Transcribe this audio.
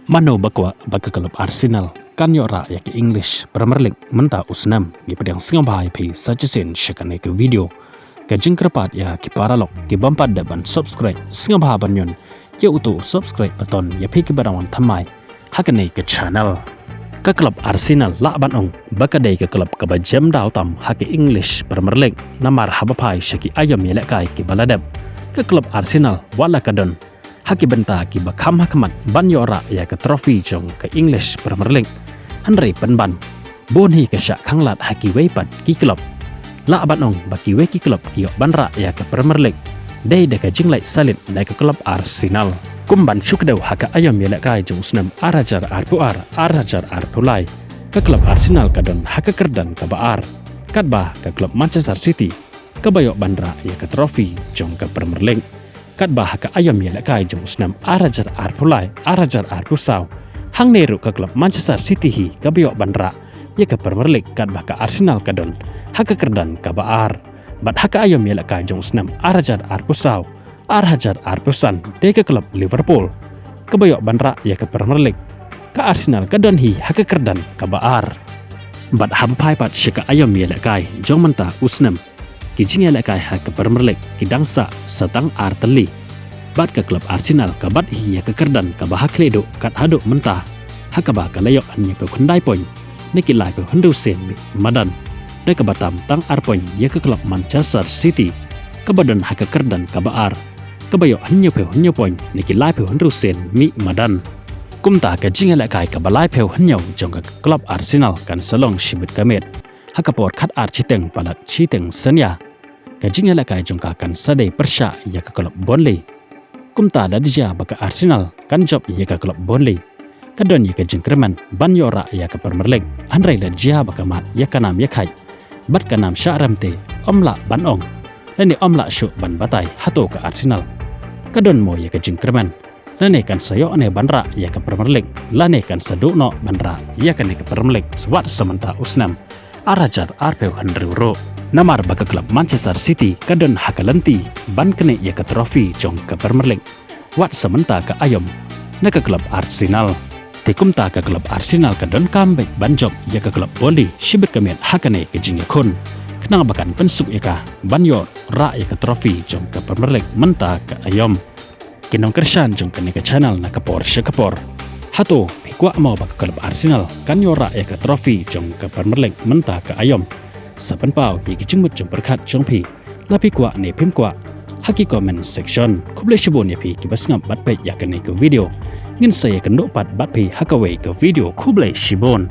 Mano bakwa baka klub Arsenal kan yora ya ke English Premier League menta usnam gi pedang singa bahai pi sajasin shakane ke video ke jingkrapat ya ki paralok ki bampat daban subscribe singa bahai banyon ya utu subscribe button ya pi ki barawan thamai hakane ke channel ke klub Arsenal la ban ong baka dai ke klub ka bajam daw tam hake English Premier League namar habapai shaki ayam yele kai ki baladab ke klub Arsenal wala kadon haki benta ki bakam hakamat ban yora ya ke trofi jong ke English Premier League hanrei penban bon hi ke syak khanglat haki weipat ki klub la ban ong baki we ki klub ki banra ya ke Premier League dei de ka jinglai salit dai ke klub Arsenal kumban shukdeu haka ayam yela kai jong snam arajar arpulai ke klub Arsenal kadon haka kerdan ka baar kadba ke klub Manchester City ke bayok bandra ya ke trofi jong ke Premier League kat bah ka ayam ya kai jong snam arajar arpusau hang neru ke klub Manchester City hi ka biok bandra ya ke Premier League kat bah ka Arsenal kadon haka kerdan ka baar bat haka ayam ya kai jong snam arajar arpusan de ke klub Liverpool ka biok bandra ya ke Premier League ka Arsenal kadon hi haka kerdan ka baar bat hampai pat shika ayam ya kai jong menta usnam kijing ya kai ha ke Premier League kidangsa satang arteli bat ke klub Arsenal ka bat hi ya ke kerdan ka bah kledo kat hado mentah hakaba ka layok hanya pe kundai poin neki lai pe hendu sen madan de ka batam tang arpoin ya ke klub Manchester City ka badan ha ke kerdan ka baar ka bayok hanya poin neki lai pe hendu sen mi madan kumta ka jing ya kai ka balai pe hanya jong ka klub Arsenal kan salong shibit kamet hakapor khat ar chiteng palat chiteng senya kajing ya kai jong ka kan sadai persya ya ke klub Burnley kumta da dia baka Arsenal kan job ya ke klub Burnley kadon ya ke jingkreman ban yora ya ke Premier League anrai la dia baka mat ya kanam ya kai bat kanam syaramte omla ban ong lani omla shu ban batai hato ke Arsenal kadon mo ya ke jingkreman lani kan sayo ne banra ya ke Premier League lani kan sadukno banra ya kan ke Premier League swat sementa usnam arajar arpeu handruro namar baka klub Manchester City kadon hakalanti ban kene ya ke trofi jong ke Premier League wat sementa ke ayom na ke klub Arsenal tikumta ke klub Arsenal kadon comeback ban job ya ke klub Burnley shibit kemet hakane ke jingya kun kenang bakan pensuk ya ka ban yor ra ya ke trofi jong ke Premier League menta ke ayom kinong kershan jong kene ke channel na ke por hato pikwa mau baka klub Arsenal kan yora ya ke trofi jong ke Premier League menta ke ayom sapan pau ya ke jengmut jong perkat jong pi lapi kwa ne pim kwa haki comment section kuble shibon ya pi ki basngap bat pe ya ke ne ke video ngin saya kendok pat bat pi hakawe ke video kuble shibon